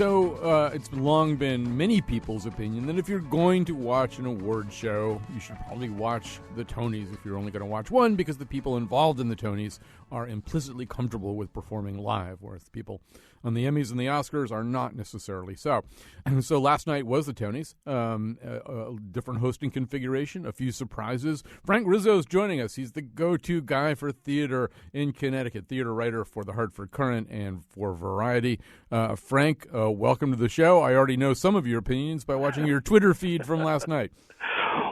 So it's long been many people's opinion that if you're going to watch an award show, you should probably watch the Tonys if you're only going to watch one, because the people involved in the Tonys are implicitly comfortable with performing live, whereas the people on the Emmys and the Oscars are not necessarily so. And so last night was the Tonys, a different hosting configuration, a few surprises. Frank Rizzo's joining us. He's the go-to guy for theater in Connecticut, theater writer for the Hartford Courant and for Variety. Frank, welcome to the show. I already know some of your opinions by watching your Twitter feed from last night.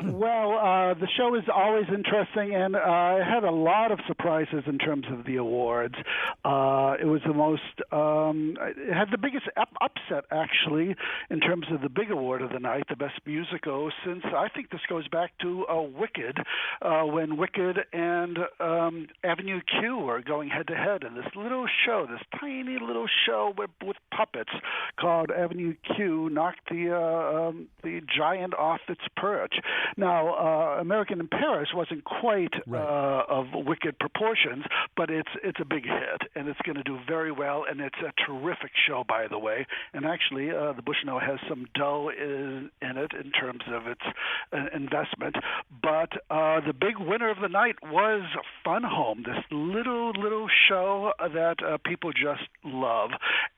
Well, the show is always interesting, and I had a lot of surprises in terms of the awards. It was the most, it had the biggest upset, actually, in terms of the big award of the night, the Best Musical, since I think this goes back to Wicked, when Wicked and Avenue Q were going head-to-head in this little show, this tiny little show with puppets called Avenue Q knocked the giant off its perch. Now, American in Paris wasn't quite of Wicked proportions, but it's a big hit, and it's going to do very well, and it's a terrific show, by the way. And actually, the Bushnell has some dough in it in terms of its investment. But the big winner of the night was Fun Home, this little show that people just love.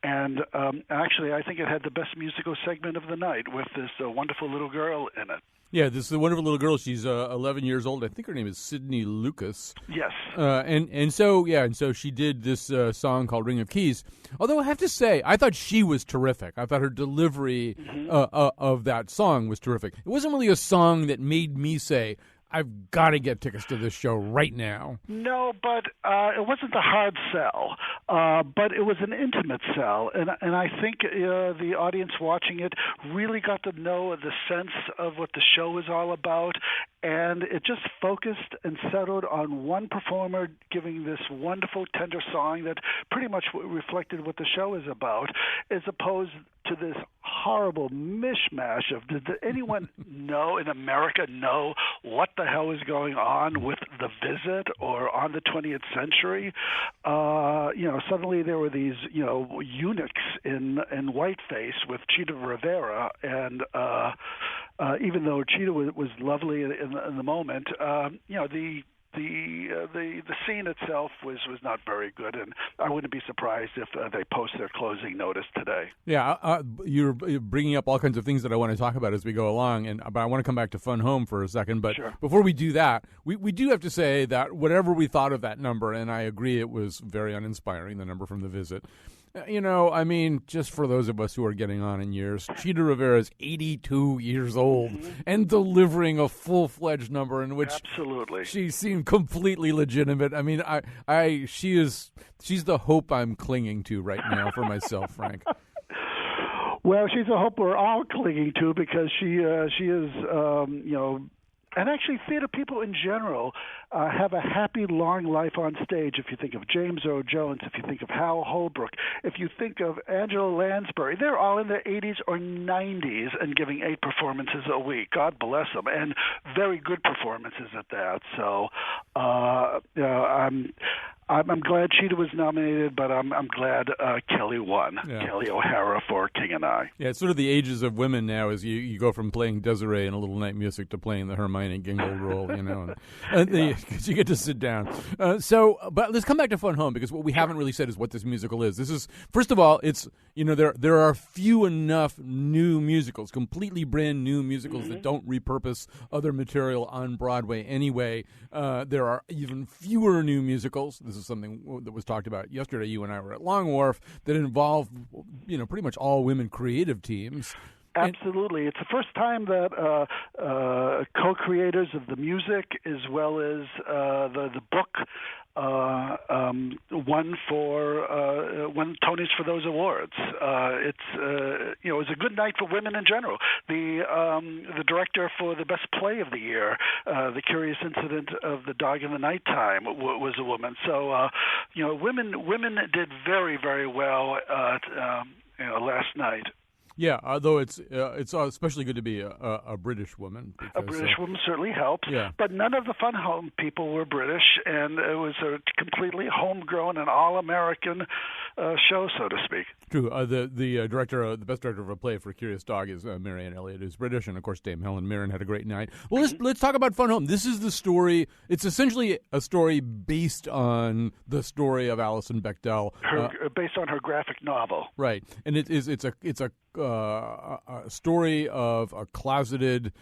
And actually, I think it had the best musical segment of the night with this wonderful little girl in it. Yeah, this is a wonderful little girl. She's 11 years old. I think her name is Sydney Lucas. Yes. And so she did this song called Ring of Keys. Although I have to say, I thought she was terrific. I thought her delivery of that song was terrific. It wasn't really a song that made me say, I've got to get tickets to this show right now. No, but it wasn't a hard sell, but it was an intimate sell, and I think the audience watching it really got to know the sense of what the show is all about, and it just focused and settled on one performer giving this wonderful, tender song that pretty much reflected what the show is about, as opposed to this horrible mishmash of, did anyone in America know what the hell is going on with The Visit or On the 20th Century? Suddenly there were these, eunuchs in whiteface with Cheetah Rivera, and even though Cheetah was lovely in the moment, the scene itself was not very good, and I wouldn't be surprised if they post their closing notice today. Yeah, you're bringing up all kinds of things that I want to talk about as we go along, but I want to come back to Fun Home for a second. But Sure. Before we do that, we do have to say that whatever we thought of that number, and I agree it was very uninspiring, the number from The Visit. Just for those of us who are getting on in years, Cheetah Rivera is 82 years old and delivering a full-fledged number in which Absolutely. she seemed completely legitimate. I mean, she's the hope I'm clinging to right now for myself, Frank. Well, she's a hope we're all clinging to, because she is, and actually theater people in general have a happy, long life on stage. If you think of James Earl Jones, if you think of Hal Holbrook, if you think of Angela Lansbury, they're all in their 80s or 90s and giving 8 performances a week. God bless them, and very good performances at that. So I'm glad Cheetah was nominated, but I'm glad Kelly won. Yeah. Kelly O'Hara for King and I. Yeah, it's sort of the ages of women now, as you go from playing Desiree in A Little Night Music to playing the Hermione Gingold role, because you get to sit down. But let's come back to Fun Home, because what we haven't really said is what this musical is. This is, first of all, it's there are few enough new musicals, completely brand new musicals that don't repurpose other material on Broadway anyway. There are even fewer new musicals. This is something that was talked about yesterday. You and I were at Long Wharf, that involved, pretty much all women creative teams. Absolutely. It's the first time that co-creators of the music as well as the book won Tonys for those awards. It was a good night for women in general. The director for the best play of the year, The Curious Incident of the Dog in the Nighttime, was a woman. So women did very, very well last night. Yeah, although it's especially good to be a British woman. Because, a British woman certainly helps. Yeah. But none of the Fun Home people were British, and it was a completely homegrown and all-American show, so to speak. True. The director, the best director of a play for Curious Dog is Marianne Elliott, who's British, and of course Dame Helen Mirren had a great night. Well, let's talk about Fun Home. This is the story. It's essentially a story based on the story of Alison Bechdel, based on her graphic novel. Right, and it's a story of a closeted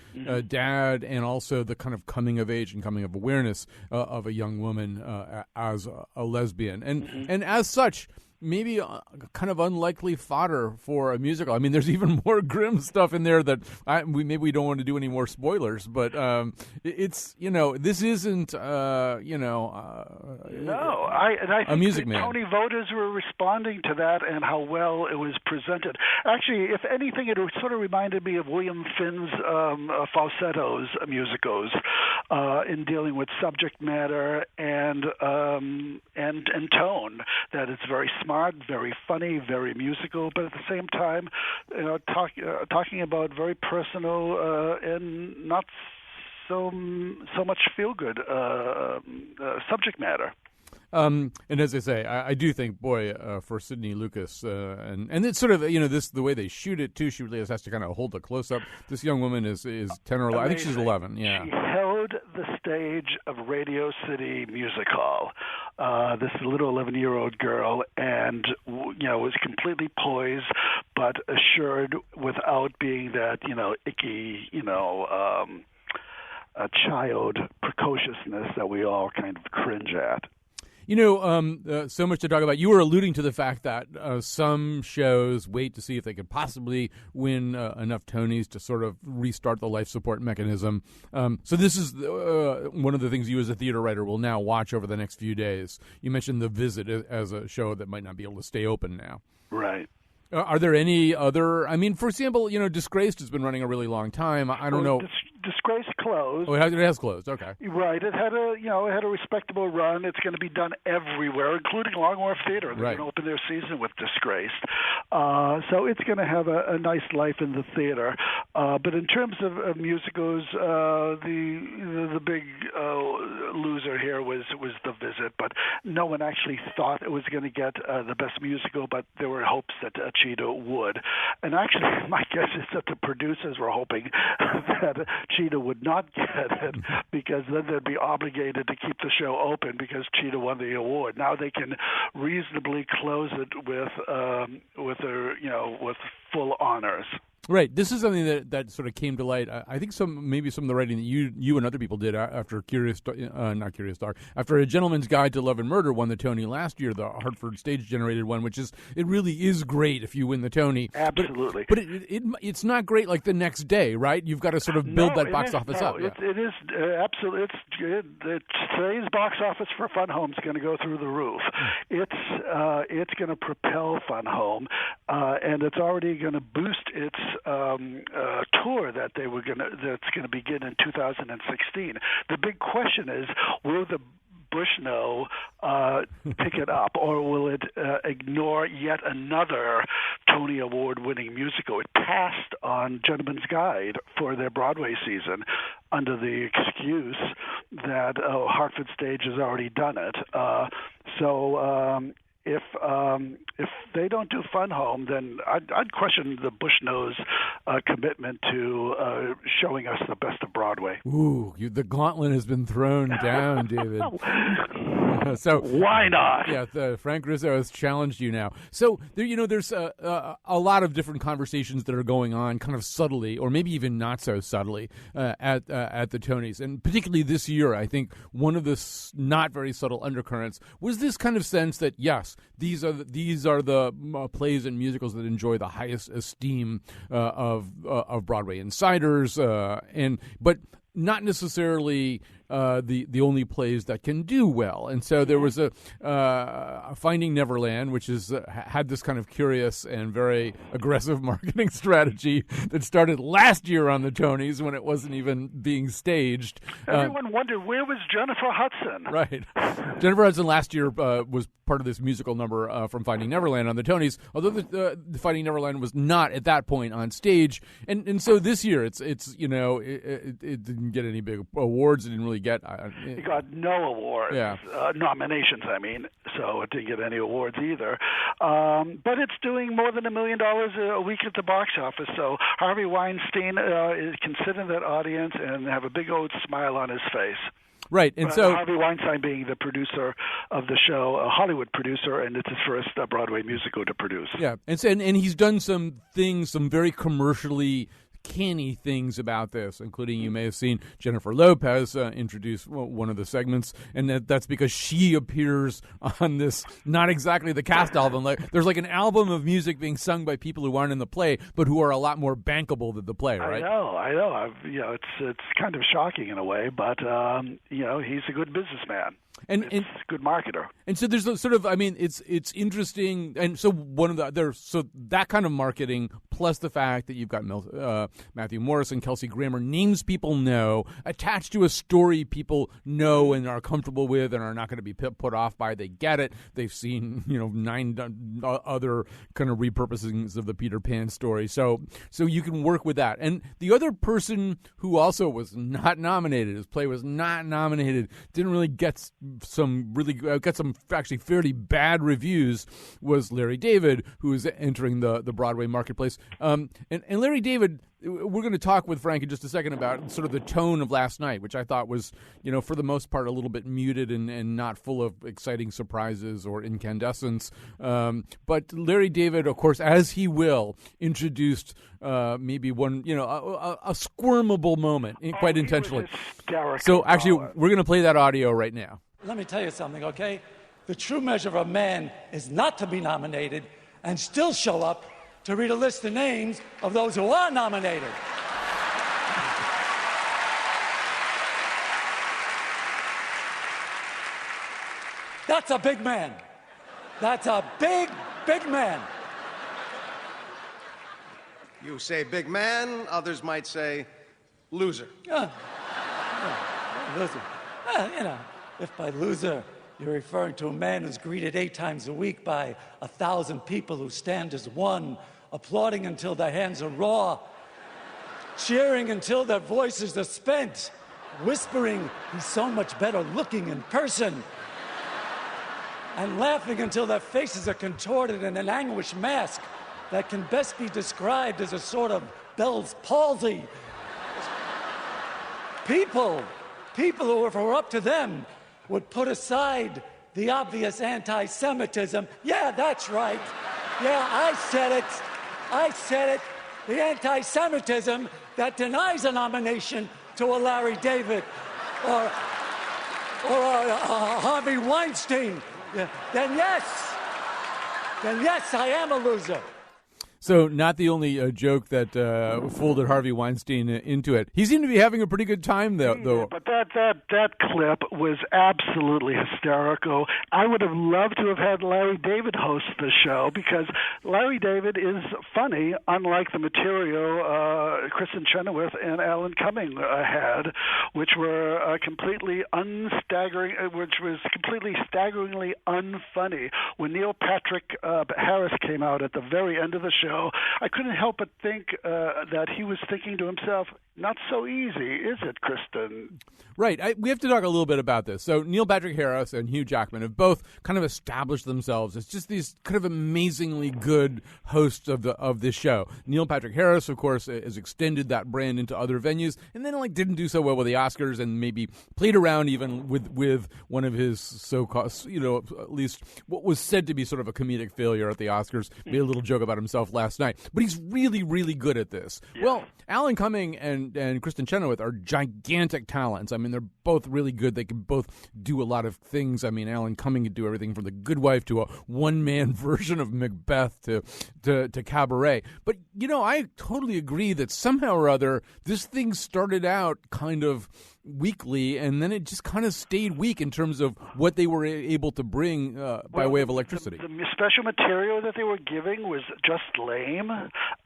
dad, and also the kind of coming of age and coming of awareness of a young woman as a lesbian, and as such, maybe kind of unlikely fodder for a musical. I mean, there's even more grim stuff in there that maybe we don't want to do any more spoilers, but it's, this isn't, I think a Music the Man. Tony voters were responding to that and how well it was presented. Actually, if anything, it sort of reminded me of William Finn's falsettos musicals in dealing with subject matter and tone. That it's very smart, very funny, very musical, but at the same time, talking about very personal and not so much feel-good subject matter. And as I say, I do think, boy, for Sidney Lucas, and it's sort of, the way they shoot it, too, she really has to kind of hold a close-up. This young woman is 10 or 11. I think she's 11, yeah. She held the stage of Radio City Music Hall, this little 11-year-old girl, and, was completely poised, but assured without being that, icky, a child precociousness that we all kind of cringe at. So much to talk about. You were alluding to the fact that some shows wait to see if they could possibly win enough Tonys to sort of restart the life support mechanism. So this is one of the things you as a theater writer will now watch over the next few days. You mentioned The Visit as a show that might not be able to stay open now. Right. Are there any other? I mean, for example, Disgraced has been running a really long time. I don't know. Disgraced closed. Oh, it has closed. Okay. Right. It had a respectable run. It's going to be done everywhere, including Long Wharf Theater. They're going to open their season with Disgraced. So it's going to have a nice life in the theater. But in terms of musicals, the big loser here was The Visit. But no one actually thought it was going to get the best musical, but there were hopes that Cheetah would. And actually, my guess is that the producers were hoping that Cheetah would not get it, because then they'd be obligated to keep the show open because Cheetah won the award. Now they can reasonably close it with full honors. Right. This is something that sort of came to light. I think maybe some of the writing that you and other people did after after A Gentleman's Guide to Love and Murder won the Tony last year, the Hartford stage-generated one, which it really is great if you win the Tony. Absolutely. But it's not great like the next day, right? You've got to sort of build that box office up. It is absolutely. Today's box office for Fun Home is going to go through the roof. It's going to propel Fun Home, and it's already going to boost its tour that's going to begin in 2016. The big question is, will the Bushnell pick it up, or will it ignore yet another Tony Award-winning musical? It passed on Gentleman's Guide for their Broadway season under the excuse that Hartford Stage has already done it. If they don't do Fun Home, then I'd question the Bushnell's commitment to showing us the best of Broadway. Ooh, the gauntlet has been thrown down, David. So why not? Yeah, Frank Rizzo has challenged you now. So there's a lot of different conversations that are going on, kind of subtly, or maybe even not so subtly, at the Tonys, and particularly this year. I think one of the not very subtle undercurrents was this kind of sense that yes, these are the plays and musicals that enjoy the highest esteem of Broadway insiders, but not necessarily the only plays that can do well. And so there was a Finding Neverland, which is had this kind of curious and very aggressive marketing strategy that started last year on the Tonys when it wasn't even being staged. Everyone wondered, where was Jennifer Hudson? Right. Jennifer Hudson last year was part of this musical number from Finding Neverland on the Tonys, although the Finding Neverland was not at that point on stage. And so this year it didn't get any big awards. It didn't really get... it got no awards. Yeah. Nominations, I mean. So it didn't get any awards either. But it's doing more than $1 million a week at the box office. So Harvey Weinstein can sit in that audience and have a big old smile on his face. Right, and so Harvey Weinstein being the producer of the show, a Hollywood producer, and it's his first Broadway musical to produce. Yeah, and he's done some things, some very commercially canny things about this, including you may have seen Jennifer Lopez introduce one of the segments, and that's because she appears on this, not exactly the cast album. There's like an album of music being sung by people who aren't in the play, but who are a lot more bankable than the play, right? I know. It's kind of shocking in a way, but he's a good businessman. And a good marketer. And so there's a sort of, it's interesting. And so that kind of marketing, plus the fact that you've got Matthew Morris and Kelsey Grammer, names people know, attached to a story people know and are comfortable with and are not going to be put off by. They get it. They've seen 9 other kind of repurposings of the Peter Pan story. So you can work with that. And the other person who also was not nominated, his play was not nominated, didn't really get some actually fairly bad reviews, was Larry David, who is entering the Broadway marketplace. And Larry David, we're going to talk with Frank in just a second about sort of the tone of last night, which I thought was, for the most part, a little bit muted and not full of exciting surprises or incandescence. But Larry David, of course, as he will, introduced maybe one, a squirmable moment, quite intentionally. So actually, we're going to play that audio right now. Let me tell you something, okay? The true measure of a man is not to be nominated and still show up to read a list of names of those who are nominated. That's a big man. That's a big, big man. You say big man, others might say loser. Loser. If by loser you're referring to a man who's greeted 8 times a week by 1,000 people who stand as one, applauding until their hands are raw, cheering until their voices are spent, whispering he's so much better looking in person, and laughing until their faces are contorted in an anguish mask that can best be described as a sort of Bell's palsy. People who, if it were up to them, would put aside the obvious anti-Semitism. Yeah, that's right. Yeah, I said it. The anti-Semitism that denies a nomination to a Larry David or a Harvey Weinstein. Yeah, then yes, I am a loser. So not the only joke that folded Harvey Weinstein into it. He seemed to be having a pretty good time, though. Yeah, but that clip was absolutely hysterical. I would have loved to have had Larry David host the show because Larry David is funny, unlike the material Kristen Chenoweth and Alan Cumming had, which were completely staggeringly unfunny. When Neil Patrick Harris came out at the very end of the show, I couldn't help but think that he was thinking to himself, not so easy, is it, Kristen? Right. We have to talk a little bit about this. So Neil Patrick Harris and Hugh Jackman have both kind of established themselves as just these kind of amazingly good hosts of this show. Neil Patrick Harris, of course, has extended that brand into other venues, and then didn't do so well with the Oscars, and maybe played around even with one of his so-called, at least what was said to be sort of a comedic failure at the Oscars. Made a little joke about himself last night, but he's really, really good at this. Yeah. Well, Alan Cumming and Kristen Chenoweth are gigantic talents. I mean, they're both really good. They can both do a lot of things. I mean, Alan Cumming could do everything from The Good Wife to a one-man version of Macbeth to Cabaret. But, I totally agree that somehow or other this thing started out kind of weekly, and then it just kind of stayed weak in terms of what they were able to bring by way of electricity. The special material that they were giving was just lame.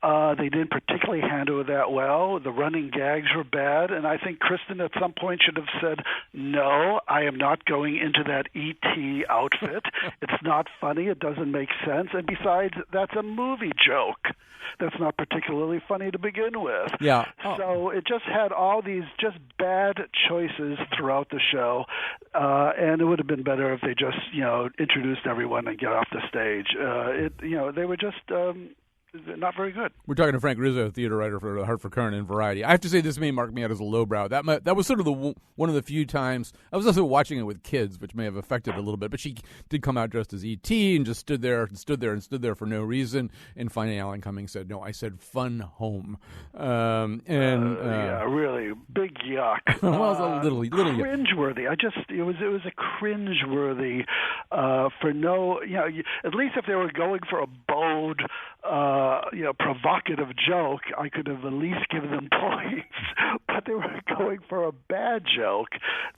They didn't particularly handle it that well. The running gags were bad, and I think Kristen at some point should have said, no, I am not going into that E.T. outfit. It's not funny. It doesn't make sense. And besides, that's a movie joke. That's not particularly funny to begin with. Yeah. So it just had all these just bad choices throughout the show, and it would have been better if they just, introduced everyone and get off the stage. They were just not very good. We're talking to Frank Rizzo, theater writer for the Hartford Courant and Variety. I have to say, this may mark me out as a lowbrow. That was sort of one of the few times I was also watching it with kids, which may have affected it a little bit. But she did come out dressed as E.T. and just stood there for no reason. And finally, Alan Cumming said, "No, I said fun home." Yeah, really big yuck. Well, it was a little cringeworthy. It was a cringeworthy for no. At least if they were going for a bold, provocative joke, I could have at least given them points. But they were going for a bad joke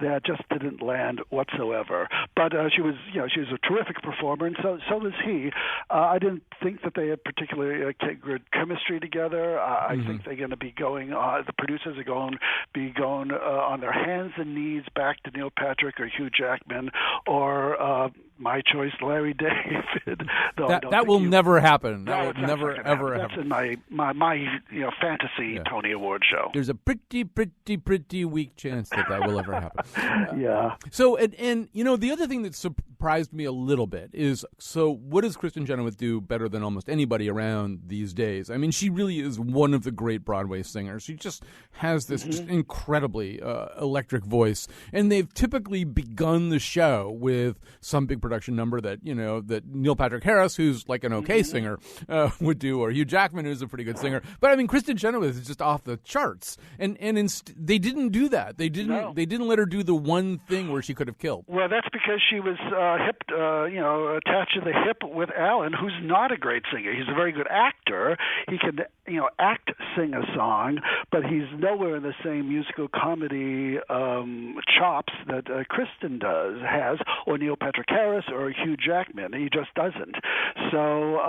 that just didn't land whatsoever. But she was a terrific performer, and so was he. I didn't think that they had particularly good chemistry together. I think they're going to be going. The producers are going to be going on their hands and knees back to Neil Patrick or Hugh Jackman or my choice, Larry David. That will never happen. That will never ever happen. That's in my fantasy Tony Award show. There's a pretty weak chance that will ever happen. Yeah. So and the other thing that surprised me a little bit is, so what does Kristen Chenoweth do better than almost anybody around these days? I mean, she really is one of the great Broadway singers. She just has this just incredibly electric voice, and they've typically begun the show with some big production number that that Neil Patrick Harris, who's like an okay singer, would do, or Hugh Jackman, who's a pretty good singer. But I mean, Kristen Chenoweth is just off the charts, and they didn't do that. They didn't let her do the one thing where she could have killed. Well, that's because she was attached to the hip with Alan, who's not a great singer. He's a very good actor. He can sing a song, but he's nowhere in the same musical comedy chops that Kristen has, or Neil Patrick Harris, or Hugh Jackman. He just doesn't. So,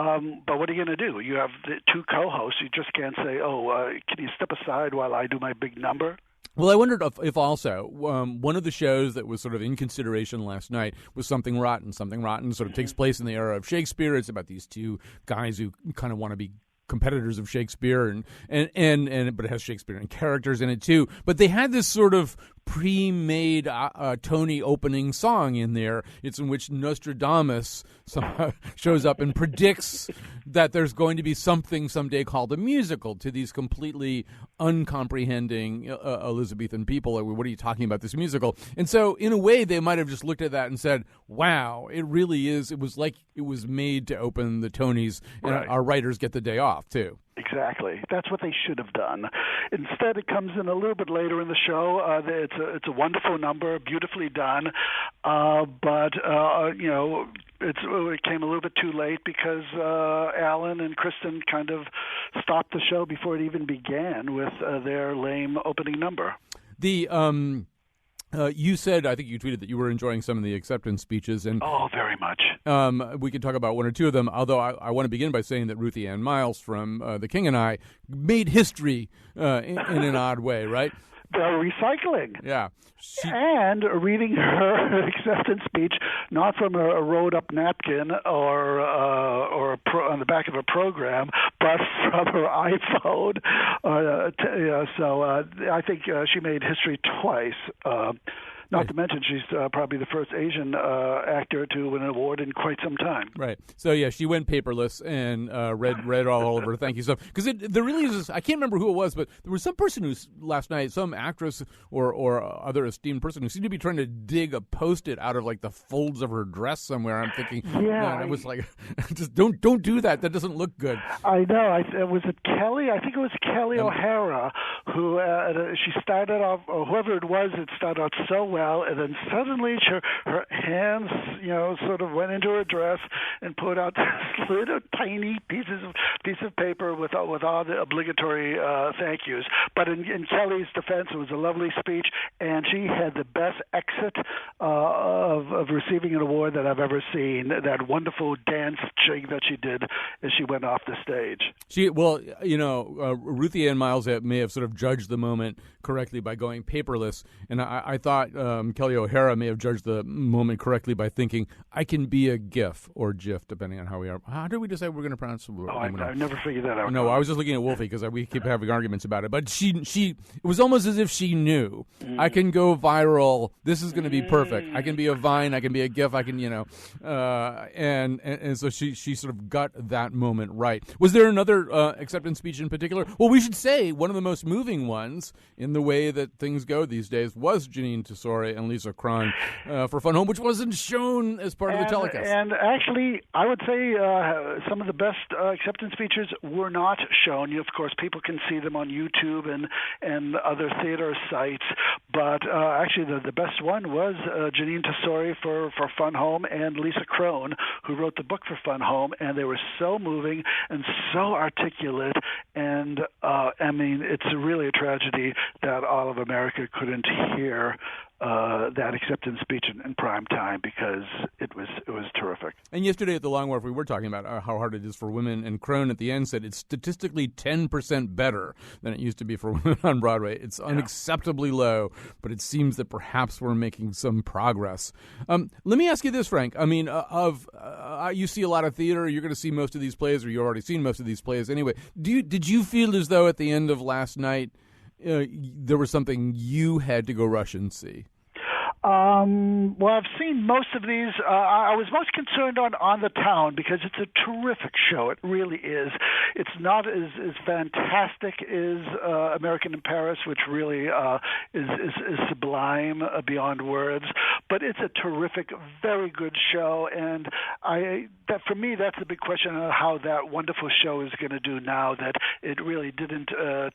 but what are you going to do? You have the two co-hosts. You just can't say, can you step aside while I do my big number? Well, I wondered if also one of the shows that was sort of in consideration last night was Something Rotten. Something Rotten sort of takes place in the era of Shakespeare. It's about these two guys who kind of want to be competitors of Shakespeare, but it has Shakespearean characters in it too. But they had this sort of pre-made Tony opening song in there. It's in which Nostradamus shows up and predicts that there's going to be something someday called a musical to these completely uncomprehending Elizabethan people. Like, what are you talking about, this musical? And so in a way they might have just looked at that and said, wow, it really is. It was like it was made to open the Tonys, and our writers get the day off too. Exactly. That's what they should have done. Instead, it comes in a little bit later in the show. It's a wonderful number, beautifully done, but it came a little bit too late because Alan and Kristen kind of stopped the show before it even began with their lame opening number. You said, I think you tweeted that you were enjoying some of the acceptance speeches. And very much. We could talk about one or two of them, although I want to begin by saying that Ruthie Ann Miles from The King and I made history in an odd way, right? Recycling. Yeah. And reading her acceptance speech, not from a rolled-up napkin or on the back of a program, but from her iPhone. So I think she made history twice. Not to mention she's probably the first Asian actor to win an award in quite some time. Right. So yeah, she went paperless and read all over thank you stuff. Because there really is. I can't remember who it was, but there was some person who last night, some actress or other esteemed person who seemed to be trying to dig a Post-it out of like the folds of her dress somewhere. I'm thinking, I was like, just don't do that. That doesn't look good. I know. Was it Kelly? I think it was Kelly O'Hara who she started off, or whoever it was, it started out so well, and then suddenly her hands, sort of went into her dress and put out this little tiny piece of paper with all the obligatory thank yous. But in Kelly's defense, it was a lovely speech, and she had the best exit of receiving an award that I've ever seen. That wonderful dance jig that she did as she went off the stage. Ruthie Ann Miles may have sort of judged the moment correctly by going paperless, and I thought Kelly O'Hara may have judged the moment correctly by thinking, I can be a GIF or GIF, depending on how we are. How did we decide we're going to pronounce it? I've never figured that out. No, I was just looking at Wolfie because we keep having arguments about it. But she it was almost as if she knew. I can go viral. This is going to be perfect. I can be a Vine. I can be a GIF. I can, and so she sort of got that moment right. Was there another acceptance speech in particular? Well, we should say one of the most moving ones in the way that things go these days was Janine Tesori and Lisa Kron for Fun Home, which wasn't shown as part of the telecast. And actually, I would say some of the best acceptance speeches were not shown. Of course, people can see them on YouTube and other theater sites, but actually the best one was Janine Tesori for Fun Home and Lisa Kron, who wrote the book for Fun Home, and they were so moving and so articulate, and it's really a tragedy that all of America couldn't hear that acceptance speech in prime time, because it was terrific. And yesterday at the Long Wharf, we were talking about how hard it is for women, and Crone at the end said it's statistically 10% better than it used to be for women on Broadway. It's unacceptably low, but it seems that perhaps we're making some progress. Let me ask you this, Frank. I mean, you see a lot of theater. You're going to see most of these plays, or you've already seen most of these plays anyway. Did you feel as though at the end of last night there was something you had to go rush and see? Well, I've seen most of these. I was most concerned on The Town, because it's a terrific show. It really is. It's not as fantastic as American in Paris, which really is sublime beyond words. But it's a terrific, very good show, and for me, that's the big question on how that wonderful show is going to do now that it really didn't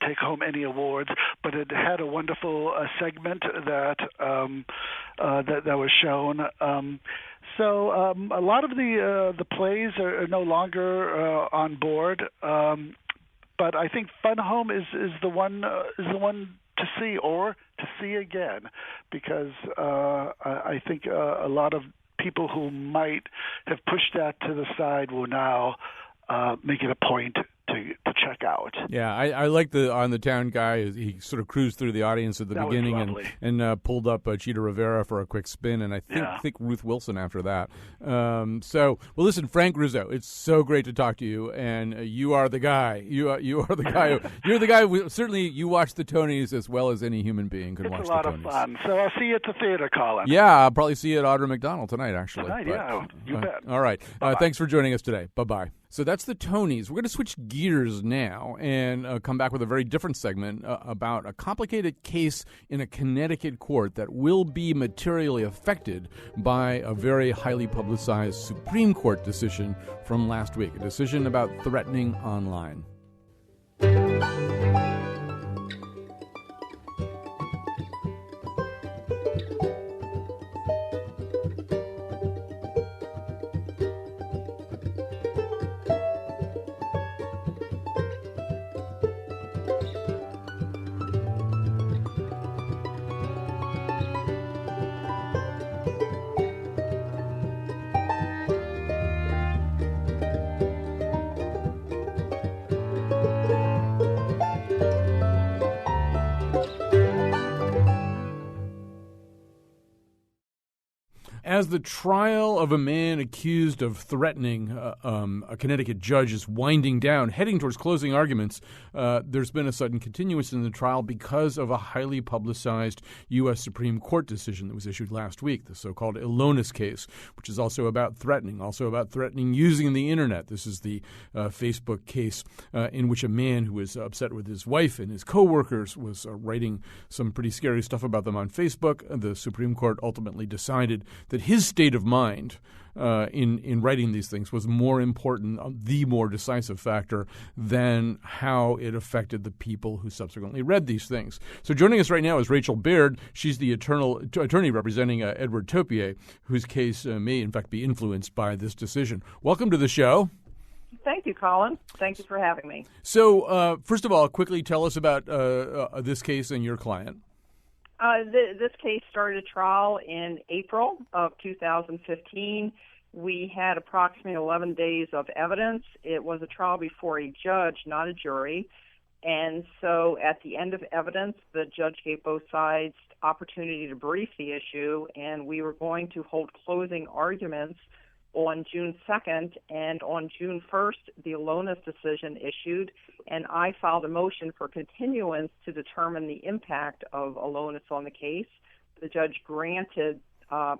take home any awards, but it had a wonderful segment that was shown. So a lot of the plays are no longer on board, but I think Fun Home is the one to see, or to see again, because I think a lot of people who might have pushed that to the side will now make it a point to check out. Yeah, I like the On the Town guy. He sort of cruised through the audience at the beginning and pulled up Cheetah Rivera for a quick spin, and I think Ruth Wilson after that. Well, listen, Frank Rizzo, it's so great to talk to you, and you are the guy. You are the guy. You're the guy. Certainly, you watch the Tonys as well as any human being could watch the Tonys. It's a lot of fun. So I'll see you at the theater, Colin. Yeah, I'll probably see you at Audra McDonald tonight, actually. You bet. All right. Thanks for joining us today. Bye-bye. So that's the Tonys. We're going to switch gears now and come back with a very different segment about a complicated case in a Connecticut court that will be materially affected by a very highly publicized Supreme Court decision from last week, a decision about threatening online. as the trial of a man accused of threatening a Connecticut judge is winding down, heading towards closing arguments, there's been a sudden continuance in the trial because of a highly publicized U.S. Supreme Court decision that was issued last week, the so-called Elonis case, which is also about threatening using the Internet. This is the Facebook case in which a man who was upset with his wife and his coworkers was writing some pretty scary stuff about them on Facebook. The Supreme Court ultimately decided that his state of mind in writing these things was more important, the more decisive factor, than how it affected the people who subsequently read these things. So joining us right now is Rachel Baird. She's the attorney representing Edward Topier, whose case may in fact be influenced by this decision. Welcome to the show. Thank you, Colin. Thank you for having me. So first of all, quickly tell us about this case and your client. This case started a trial in April of 2015. We had approximately 11 days of evidence. It was a trial before a judge, not a jury. And so at the end of evidence, the judge gave both sides opportunity to brief the issue, and we were going to hold closing arguments on June 2nd, and on June 1st, the Elonis decision issued, and I filed a motion for continuance to determine the impact of Elonis on the case. The judge granted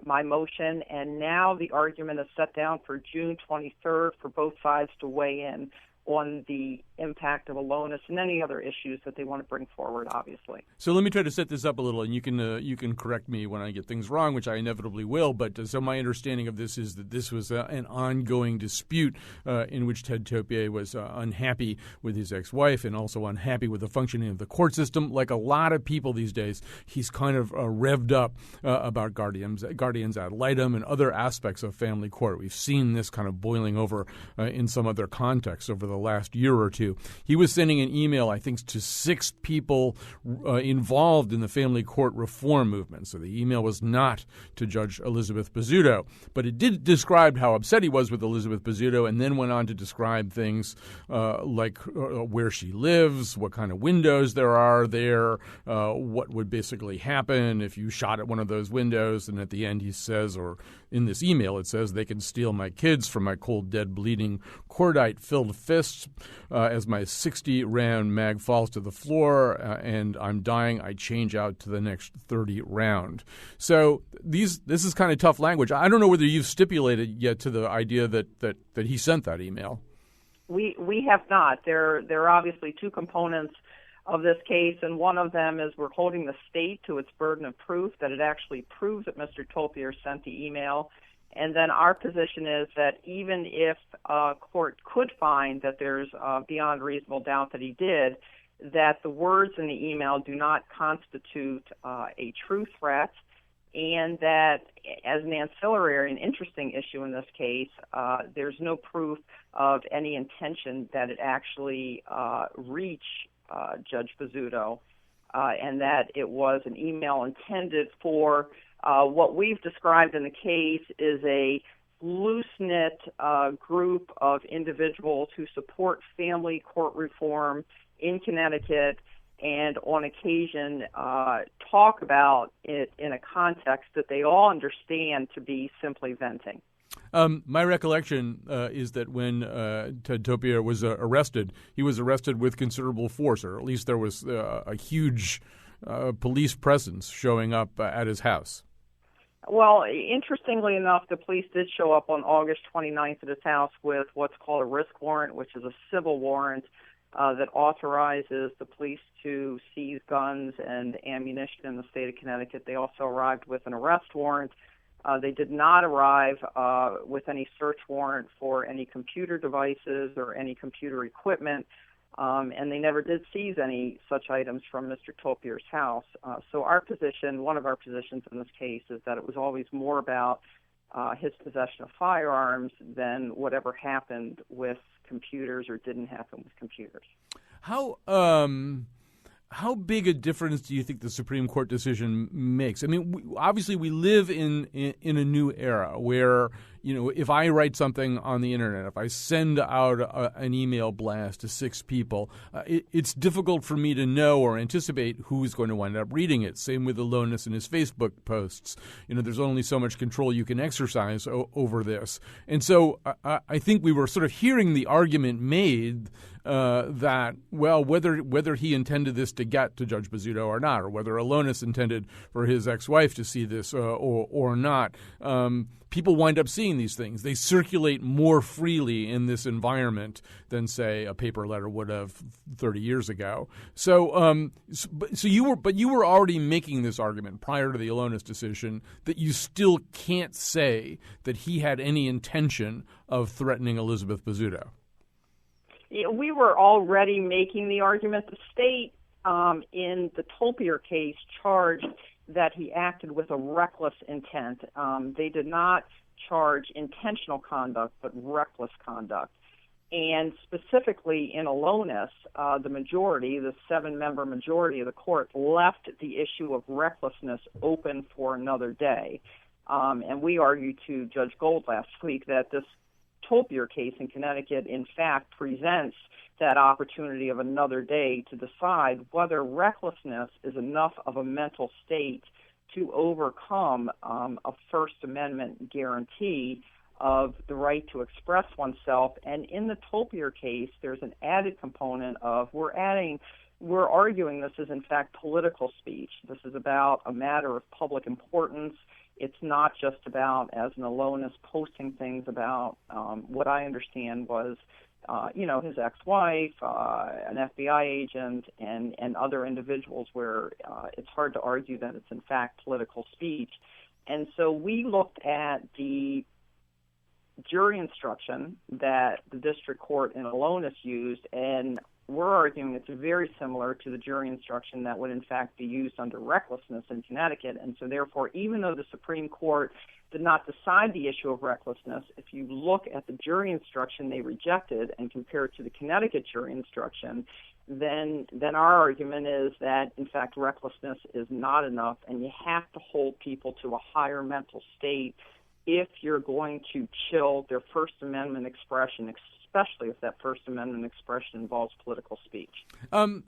my motion, and now the argument is set down for June 23rd for both sides to weigh in on the impact of Elonis and any other issues that they want to bring forward, obviously. So let me try to set this up a little, and you can correct me when I get things wrong, which I inevitably will. But so my understanding of this is that this was an ongoing dispute in which Ted Topier was unhappy with his ex-wife and also unhappy with the functioning of the court system. Like a lot of people these days, he's kind of revved up about guardians ad litem and other aspects of family court. We've seen this kind of boiling over in some other contexts over the last year or two. He was sending an email, I think, to 6 people involved in the family court reform movement. So the email was not to Judge Elizabeth Bizzuto, but it did describe how upset he was with Elizabeth Bizzuto, and then went on to describe things like where she lives, what kind of windows there are there, what would basically happen if you shot at one of those windows. And at the end he says, or in this email it says, they can steal my kids from my cold, dead, bleeding, cordite-filled fists as my 60-round mag falls to the floor and I'm dying. I change out to the next 30 round. So this is kind of tough language. I don't know whether you've stipulated yet to the idea that he sent that email. We have not. There are obviously 2 components of this case, and one of them is we're holding the state to its burden of proof that it actually proves that Mr. Topier sent the email. And then our position is that even if a court could find that there's beyond reasonable doubt that he did, that the words in the email do not constitute a true threat, and that as an ancillary and interesting issue in this case, there's no proof of any intention that it actually reach Judge Bizzuto, and that it was an email intended for what we've described in the case is a loose-knit group of individuals who support family court reform in Connecticut and on occasion talk about it in a context that they all understand to be simply venting. My recollection is that when Ted Topier was arrested, he was arrested with considerable force, or at least there was a huge police presence showing up at his house. Well, interestingly enough, the police did show up on August 29th at his house with what's called a risk warrant, which is a civil warrant that authorizes the police to seize guns and ammunition in the state of Connecticut. They also arrived with an arrest warrant. They did not arrive with any search warrant for any computer devices or any computer equipment, and they never did seize any such items from Mr. Topier's house. So our position, one of our positions in this case, is that it was always more about his possession of firearms than whatever happened with computers or didn't happen with computers. How big a difference do you think the Supreme Court decision makes? I mean, obviously we live in a new era where if I write something on the internet, if I send out an email blast to 6 people, it's difficult for me to know or anticipate who's going to wind up reading it. Same with Alonus and his Facebook posts. There's only so much control you can exercise over this. And so I think we were sort of hearing the argument made that, well, whether he intended this to get to Judge Bizzuto or not, or whether Alonus intended for his ex-wife to see this or not, people wind up seeing these things. They circulate more freely in this environment than, say, a paper letter would have 30 years ago. So you were already making this argument prior to the Alonus decision that you still can't say that he had any intention of threatening Elizabeth Bizzuto. We were already making the argument. The state, in the Tolpier case, charged that he acted with a reckless intent. They did not charge intentional conduct, but reckless conduct. And specifically in Alonus, the 7-member majority of the court, left the issue of recklessness open for another day. And we argued to Judge Gold last week that this Tolpier case in Connecticut, in fact, presents that opportunity of another day to decide whether recklessness is enough of a mental state to overcome a First Amendment guarantee of the right to express oneself. And in the Tolpier case, there's an added component of we're arguing this is in fact political speech. This is about a matter of public importance. It's not just about, as an Alonus, posting things about what I understand was, his ex-wife, an FBI agent, and other individuals where it's hard to argue that it's in fact political speech. And so we looked at the jury instruction that the district court in Alonus used, and we're arguing it's very similar to the jury instruction that would in fact be used under recklessness in Connecticut. And so therefore, even though the Supreme Court did not decide the issue of recklessness, if you look at the jury instruction they rejected and compare it to the Connecticut jury instruction, then our argument is that in fact recklessness is not enough, and you have to hold people to a higher mental state if you're going to chill their First Amendment expression, especially if that First Amendment expression involves political speech. I'm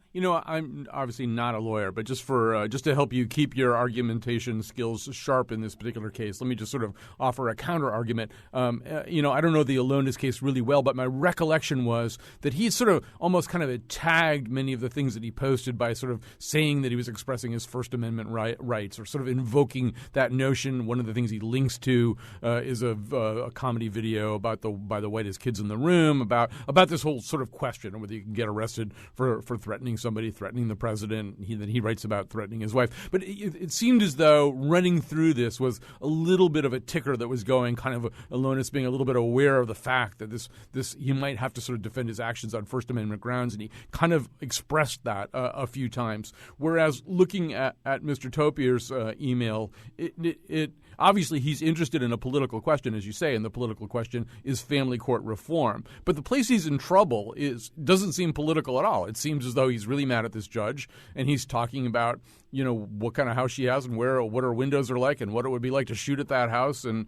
obviously not a lawyer, but just to help you keep your argumentation skills sharp in this particular case, let me just sort of offer a counter argument. I don't know the Alonus case really well, but my recollection was that he sort of almost kind of tagged many of the things that he posted by sort of saying that he was expressing his First Amendment rights, or sort of invoking that notion. One of the things he links to is a comedy video by the whitest kids in the room, about this whole sort of question of whether you can get arrested for threatening somebody, threatening the president. He writes about threatening his wife. But it seemed as though running through this was a little bit of a ticker that was going, kind of Alonus being a little bit aware of the fact that this he might have to sort of defend his actions on First Amendment grounds, and he kind of expressed that a few times. Whereas looking at Mr. Topier's email, it obviously he's interested in a political question, as you say, and the political question is family court reform. But the place he's in trouble doesn't seem political at all. It seems as though he's really mad at this judge, and he's talking about, what kind of house she has and what her windows are like and what it would be like to shoot at that house, and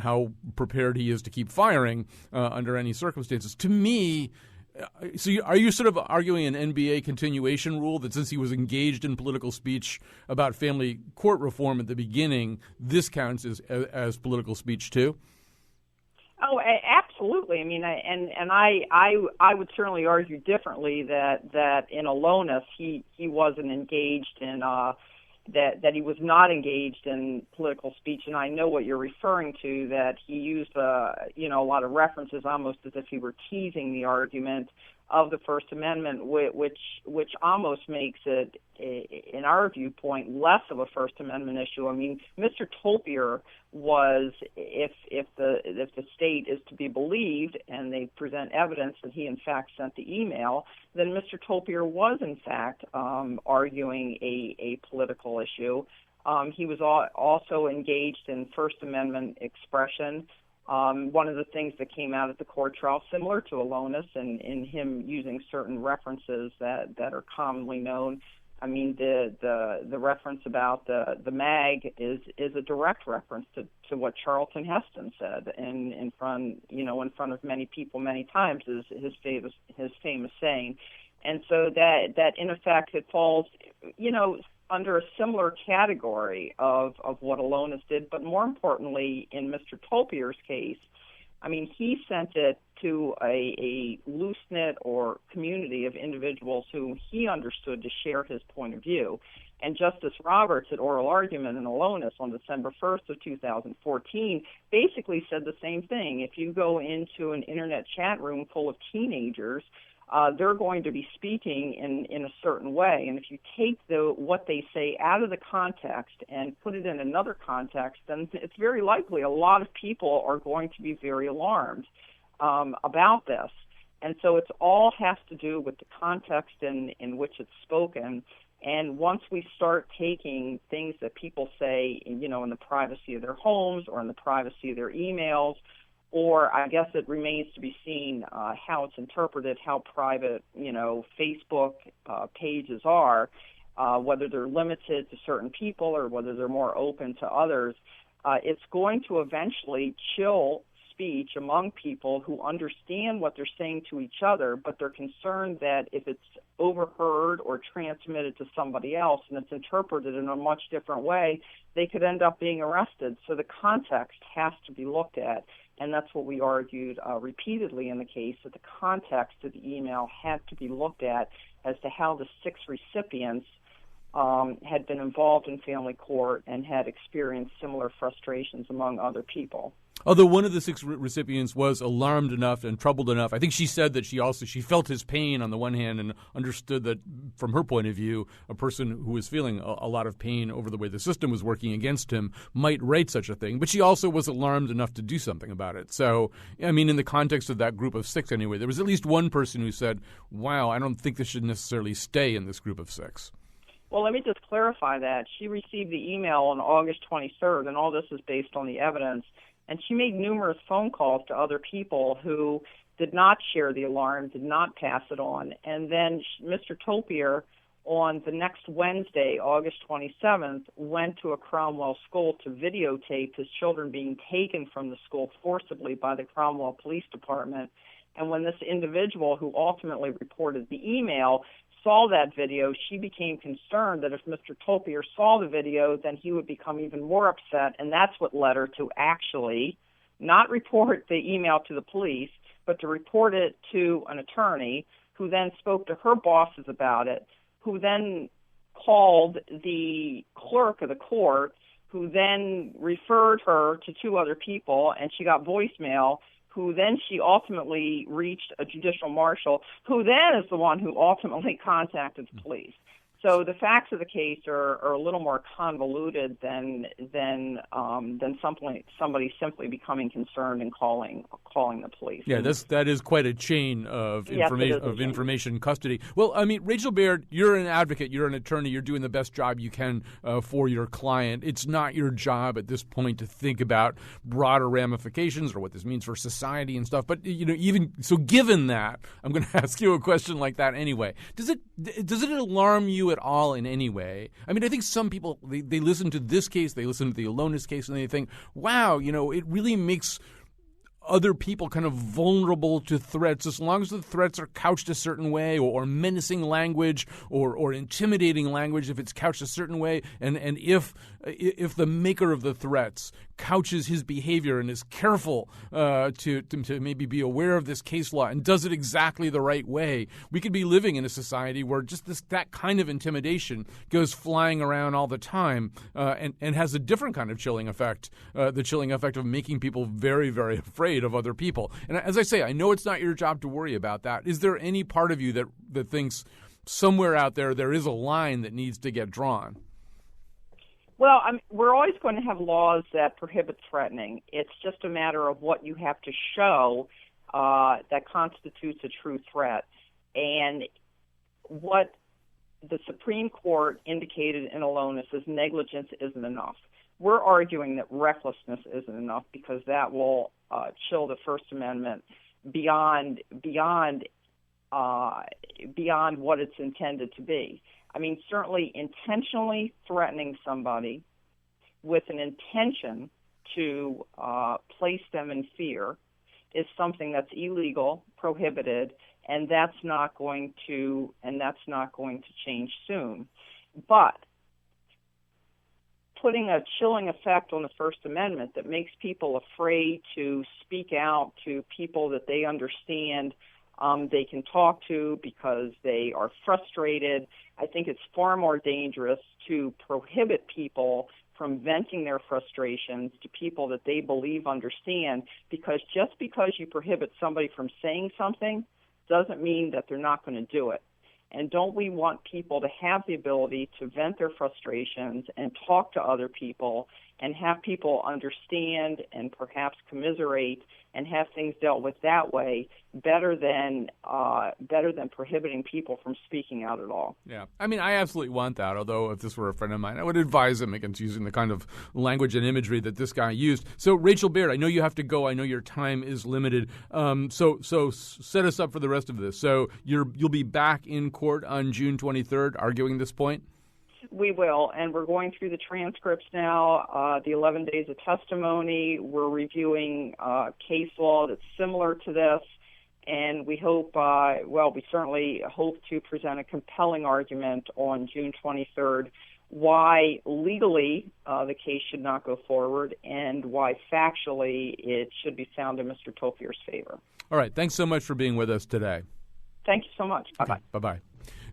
how prepared he is to keep firing under any circumstances. To me, so are you sort of arguing an NBA continuation rule that since he was engaged in political speech about family court reform at the beginning, this counts as political speech too? Oh, absolutely. I mean, I would certainly argue differently that in Alonus he wasn't engaged in that he was not engaged in political speech, and I know what you're referring to. That he used a lot of references, almost as if he were teasing the argument of the First Amendment, which almost makes it, in our viewpoint, less of a First Amendment issue. I mean, Mr. Tolpier was, if the state is to be believed, and they present evidence that he in fact sent the email, then Mr. Tolpier was in fact arguing a political issue. He was also engaged in First Amendment expression. One of the things that came out at the court trial, similar to Alonus, and in him using certain references that are commonly known, I mean, the reference about the mag is a direct reference to what Charlton Heston said in front of many people many times, is his famous saying. And so that in effect it falls, under a similar category of what Alonis did, but more importantly, in Mr. Topier's case, I mean, he sent it to a loose-knit or community of individuals whom he understood to share his point of view. And Justice Roberts, at oral argument in Alonis on December 1st of 2014, basically said the same thing. If you go into an internet chat room full of teenagers, they're going to be speaking in a certain way. And if you take what they say out of the context and put it in another context, then it's very likely a lot of people are going to be very alarmed about this. And so it all has to do with the context in which it's spoken. And once we start taking things that people say, in the privacy of their homes or in the privacy of their emails, or I guess it remains to be seen how it's interpreted, how private, Facebook pages are, whether they're limited to certain people or whether they're more open to others. It's going to eventually chill speech among people who understand what they're saying to each other, but they're concerned that if it's overheard or transmitted to somebody else and it's interpreted in a much different way, they could end up being arrested. So the context has to be looked at. And that's what we argued repeatedly in the case, that the context of the email had to be looked at as to how the 6 recipients had been involved in family court and had experienced similar frustrations among other people. Although one of the 6 recipients was alarmed enough and troubled enough, I think she said that she felt his pain on the one hand and understood that from her point of view, a person who was feeling a lot of pain over the way the system was working against him might write such a thing. But she also was alarmed enough to do something about it. So, I mean, in the context of that group of 6 anyway, there was at least one person who said, wow, I don't think this should necessarily stay in this group of 6. Well, let me just clarify that. She received the email on August 23rd, and all this is based on the evidence. And she made numerous phone calls to other people who did not share the alarm, did not pass it on. And then Mr. Topier, on the next Wednesday, August 27th, went to a Cromwell school to videotape his children being taken from the school forcibly by the Cromwell Police Department. And when this individual, who ultimately reported the email, saw that video, she became concerned that if Mr. Topier saw the video, then he would become even more upset, and that's what led her to actually not report the email to the police, but to report it to an attorney, who then spoke to her bosses about it, who then called the clerk of the court, who then referred her to 2 other people, and she got voicemail, who then she ultimately reached a judicial marshal, who then is the one who ultimately contacted the police. So the facts of the case are a little more convoluted than somebody simply becoming concerned and calling the police. Yeah, that is quite a chain of information custody. Well, I mean, Rachel Baird, you're an advocate, you're an attorney, you're doing the best job you can for your client. It's not your job at this point to think about broader ramifications or what this means for society and stuff. But even so, given that, I'm going to ask you a question like that anyway. Does it alarm you at all in any way? I mean, I think some people, they listen to this case, they listen to the Alonis case, and they think, wow, it really makes other people kind of vulnerable to threats, as long as the threats are couched a certain way, or menacing language, or intimidating language if it's couched a certain way, and if the maker of the threats couches his behavior and is careful to maybe be aware of this case law and does it exactly the right way, we could be living in a society where just that kind of intimidation goes flying around all the time and has a different kind of chilling effect, the chilling effect of making people very, very afraid of other people. And as I say, I know it's not your job to worry about that. Is there any part of you that thinks somewhere out there is a line that needs to get drawn? Well, we're always going to have laws that prohibit threatening. It's just a matter of what you have to show that constitutes a true threat. And what the Supreme Court indicated in Alonis is negligence isn't enough. We're arguing that recklessness isn't enough because that will chill the First Amendment beyond beyond what it's intended to be. I mean, certainly intentionally threatening somebody with an intention to place them in fear is something that's illegal, prohibited, and that's not going to change soon. But putting a chilling effect on the First Amendment that makes people afraid to speak out to people that they understand they can talk to because they are frustrated, I think it's far more dangerous to prohibit people from venting their frustrations to people that they believe understand, because just because you prohibit somebody from saying something doesn't mean that they're not going to do it. And don't we want people to have the ability to vent their frustrations and talk to other people and have people understand and perhaps commiserate and have things dealt with that way better than prohibiting people from speaking out at all? Yeah. I mean, I absolutely want that, although if this were a friend of mine, I would advise him against using the kind of language and imagery that this guy used. So, Rachel Baird, I know you have to go. I know your time is limited. So set us up for the rest of this. So you'll be back in court on June 23rd arguing this point? We will, and we're going through the transcripts now, the 11 days of testimony. We're reviewing case law that's similar to this, and we hope, we certainly hope to present a compelling argument on June 23rd why legally the case should not go forward and why factually it should be found in Mr. Topier's favor. All right. Thanks so much for being with us today. Thank you so much. Bye-bye. Okay, bye-bye.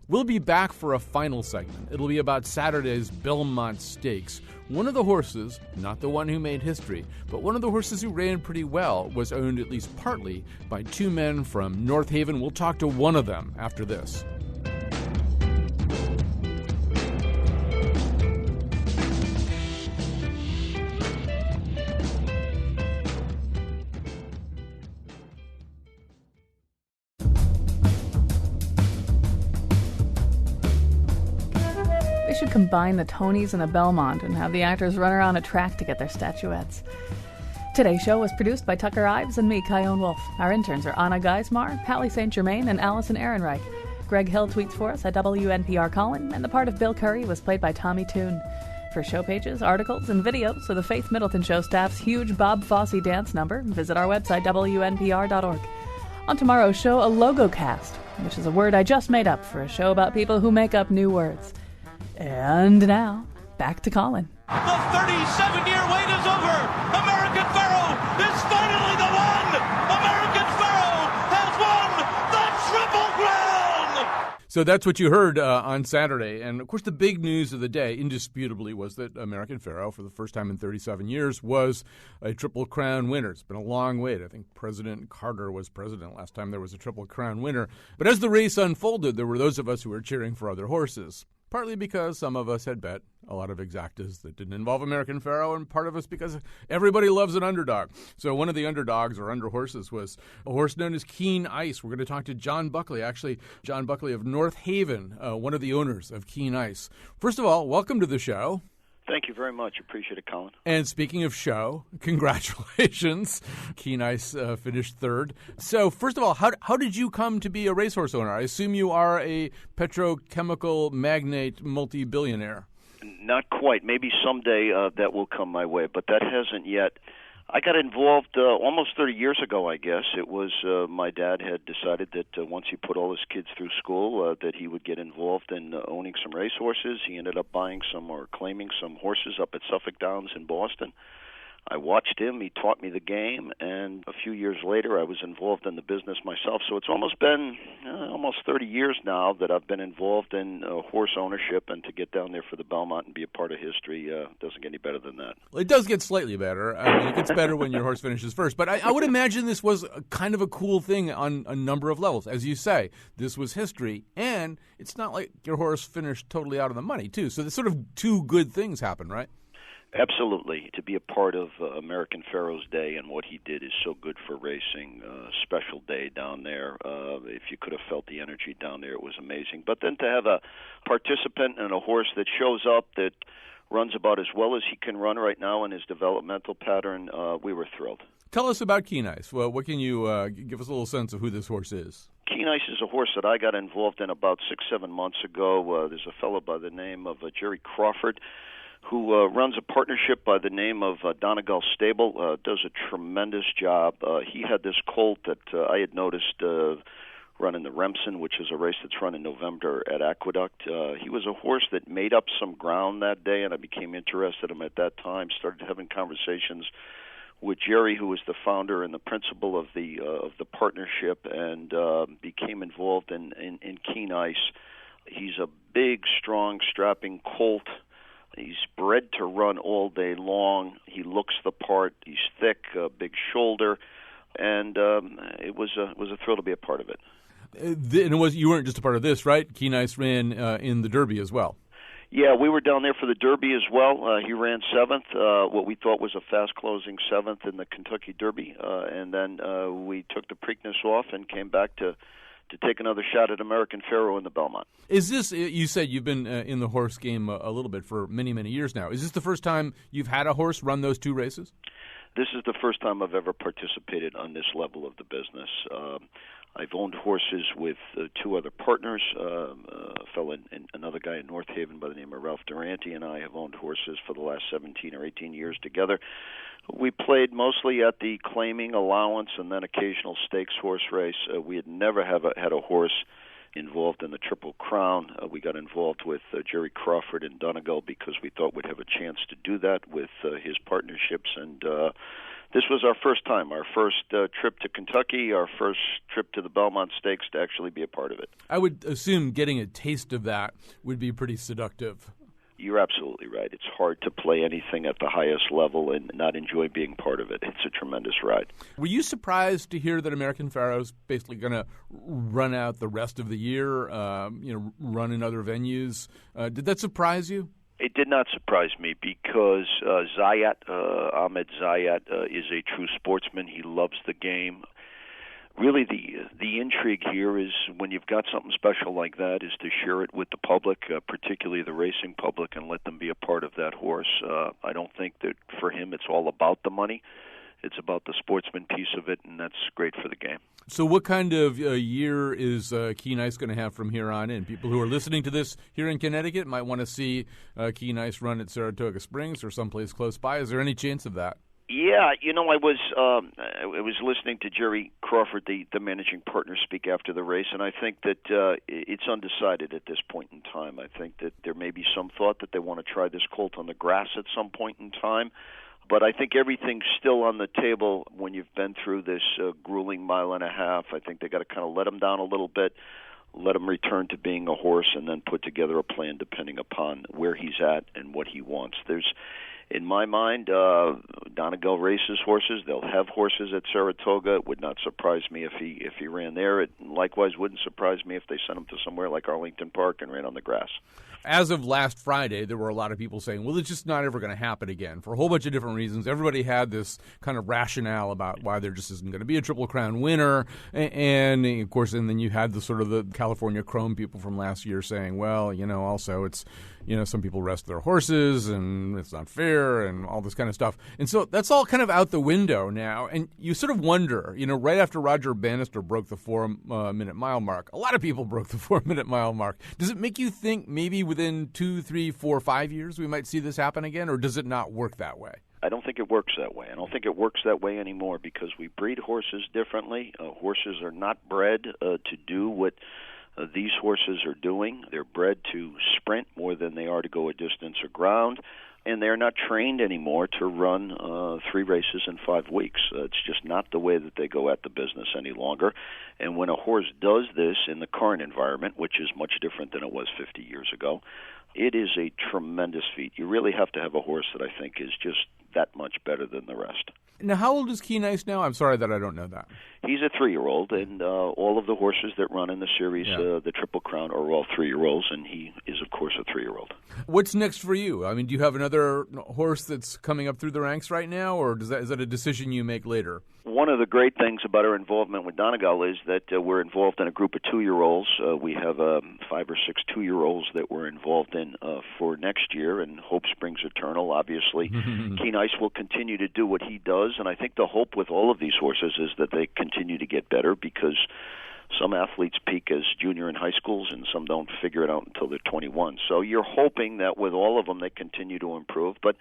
We'll be back for a final segment. It'll be about Saturday's Belmont Stakes. One of the horses, not the one who made history, but one of the horses who ran pretty well, was owned at least partly by two men from North Haven. We'll talk to one of them after this. Should combine the Tonys and the Belmont and have the actors run around a track to get their statuettes. Today's show was produced by Tucker Ives and me, Kyone Wolf. Our interns are Anna Geismar, Pally St. Germain, and Allison Ehrenreich. Greg Hill tweets for us at WNPR Colin, and the part of Bill Curry was played by Tommy Toon. For show pages, articles, and videos of the Faith Middleton Show staff's huge Bob Fosse dance number, visit our website, WNPR.org. On tomorrow's show, a logo cast, which is a word I just made up for a show about people who make up new words. And now, back to Colin. The 37-year wait is over. American Pharoah is finally the one. American Pharoah has won the Triple Crown. So that's what you heard on Saturday. And, of course, the big news of the day, indisputably, was that American Pharoah, for the first time in 37 years, was a Triple Crown winner. It's been a long wait. I think President Carter was president last time there was a Triple Crown winner. But as the race unfolded, there were those of us who were cheering for other horses. Partly because some of us had bet a lot of exactas that didn't involve American Pharoah, and part of us because everybody loves an underdog. So one of the underdogs or under horses was a horse known as Keen Ice. We're going to talk to John Buckley, actually John Buckley of North Haven, one of the owners of Keen Ice. First of all, welcome to the show. Thank you very much. Appreciate it, Colin. And speaking of show, congratulations. Keen Ice finished third. So first of all, how did you come to be a racehorse owner? I assume you are a petrochemical magnate multi-billionaire. Not quite. Maybe someday that will come my way, but that hasn't yet. I got involved almost 30 years ago, I guess. It was my dad had decided that once he put all his kids through school, that he would get involved in owning some racehorses. He ended up buying some or claiming some horses up at Suffolk Downs in Boston. I watched him. He taught me the game, and a few years later, I was involved in the business myself. So it's almost been almost 30 years now that I've been involved in horse ownership, and to get down there for the Belmont and be a part of history doesn't get any better than that. Well, it does get slightly better. I mean, it gets better when your horse finishes first. But I would imagine this was kind of a cool thing on a number of levels. As you say, this was history, and it's not like your horse finished totally out of the money, too. So there's sort of two good things happen, right? Absolutely. To be a part of American Pharoah's day and what he did is so good for racing. Special day down there. If you could have felt the energy down there, it was amazing. But then to have a participant and a horse that shows up, that runs about as well as he can run right now in his developmental pattern, we were thrilled. Tell us about Keen Ice. Well, what can you give us a little sense of who this horse is? Keen Ice is a horse that I got involved in about 6-7 months ago. There's a fellow by the name of Jerry Crawford who runs a partnership by the name of Donegal Stable, does a tremendous job. He had this colt that I had noticed running the Remsen, which is a race that's run in November at Aqueduct. He was a horse that made up some ground that day, and I became interested in him at that time, started having conversations with Jerry, who was the founder and the principal of the partnership, and became involved in Keen Ice. He's a big, strong, strapping colt. He's bred to run all day long. He looks the part. He's thick, big shoulder, and it was a thrill to be a part of it. And you weren't just a part of this, right? Keen Ice ran in the Derby as well. Yeah, we were down there for the Derby as well. He ran 7th, what we thought was a fast-closing 7th in the Kentucky Derby, and then we took the Preakness off and came back to take another shot at American Pharoah in the Belmont. Is this, you said you've been in the horse game a little bit for many, many years now. Is this the first time you've had a horse run those two races? This is the first time I've ever participated on this level of the business. I've owned horses with two other partners, a fellow and another guy in North Haven by the name of Ralph Durante, and I have owned horses for the last 17 or 18 years together. We played mostly at the claiming allowance and then occasional stakes horse race. We had never had a horse involved in the Triple Crown. We got involved with Jerry Crawford in Donegal because we thought we'd have a chance to do that with his partnerships, and this was our first time, our first trip to Kentucky, our first trip to the Belmont Stakes to actually be a part of it. I would assume getting a taste of that would be pretty seductive. You're absolutely right. It's hard to play anything at the highest level and not enjoy being part of it. It's a tremendous ride. Were you surprised to hear that American Pharoah's basically going to run out the rest of the year, run in other venues? Did that surprise you? It did not surprise me because Ahmed Zayat, is a true sportsman. He loves the game. Really, the intrigue here is when you've got something special like that is to share it with the public, particularly the racing public, and let them be a part of that horse. I don't think that for him it's all about the money. It's about the sportsman piece of it, and that's great for the game. So what kind of year is Keen Ice going to have from here on in? People who are listening to this here in Connecticut might want to see Keen Ice run at Saratoga Springs or someplace close by. Is there any chance of that? Yeah, I was listening to Jerry Crawford, the managing partner, speak after the race, and I think that it's undecided at this point in time. I think that there may be some thought that they want to try this colt on the grass at some point in time, but I think everything's still on the table when you've been through this grueling mile and a half. I think they got to kind of let him down a little bit, let him return to being a horse, and then put together a plan depending upon where he's at and what he wants. In my mind, Donegal races horses. They'll have horses at Saratoga. It would not surprise me if he ran there. It likewise wouldn't surprise me if they sent him to somewhere like Arlington Park and ran on the grass. As of last Friday, there were a lot of people saying, well, it's just not ever going to happen again for a whole bunch of different reasons. Everybody had this kind of rationale about why there just isn't going to be a Triple Crown winner. And of course, and then you had the sort of the California Chrome people from last year saying, well, also it's, some people rest their horses and it's not fair and all this kind of stuff. And so that's all kind of out the window now. And you sort of wonder, right after Roger Bannister broke the 4-minute mile mark, a lot of people broke the 4-minute mile mark. Does it make you think maybe within 2, 3, 4, 5 years we might see this happen again, or does it not work that way? I don't think it works that way. I don't think it works that way anymore because we breed horses differently. Horses are not bred to do what these horses are doing. They're bred to sprint more than they are to go a distance or ground, and they're not trained anymore to run 3 races in 5 weeks. It's just not the way that they go at the business any longer. And when a horse does this in the current environment, which is much different than it was 50 years ago, it is a tremendous feat. You really have to have a horse that I think is just that much better than the rest. Now, how old is Keen Ice now? I'm sorry that I don't know that. He's a 3-year-old, and all of the horses that run in the series, the Triple Crown, are all 3-year-olds, and he is, of course, a 3-year-old. What's next for you? I mean, do you have another horse that's coming up through the ranks right now, or is that a decision you make later? One of the great things about our involvement with Donegal is that we're involved in a group of 2-year-olds. We have 5 or 6 2-year-olds that we're involved in for next year, and hope springs eternal, obviously. Keen Ice will continue to do what he does, and I think the hope with all of these horses is that they continue to get better because some athletes peak as junior in high schools, and some don't figure it out until they're 21. So you're hoping that with all of them they continue to improve. But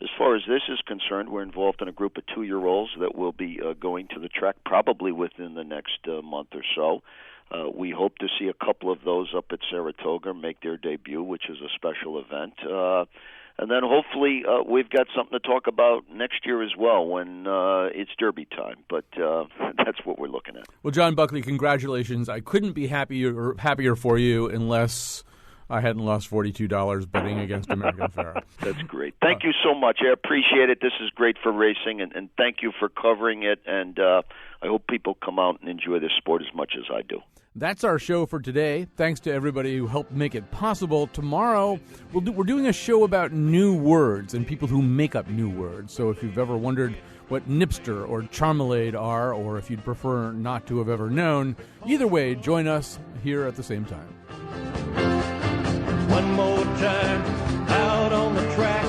as far as this is concerned, we're involved in a group of 2-year-olds that will be going to the track probably within the next month or so. We hope to see a couple of those up at Saratoga make their debut, which is a special event. And then hopefully we've got something to talk about next year as well when it's Derby time. But that's what we're looking at. Well, John Buckley, congratulations. I couldn't be happier for you unless I hadn't lost $42 betting against American Pharoah. That's great. Thank you so much. I appreciate it. This is great for racing, and thank you for covering it. And I hope people come out and enjoy this sport as much as I do. That's our show for today. Thanks to everybody who helped make it possible. Tomorrow, we're doing a show about new words and people who make up new words. So if you've ever wondered what nipster or charmelade are, or if you'd prefer not to have ever known, either way, join us here at the same time. One more time, out on the track,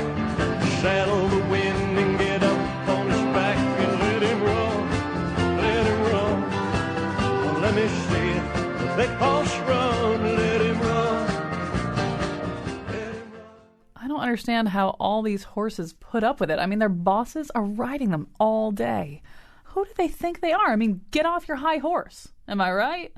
saddle the wind and get up on his back and let him run, well, let me see it, the big horse run, let him run. I don't understand how all these horses put up with it. I mean, their bosses are riding them all day. Who do they think they are? I mean, get off your high horse. Am I right?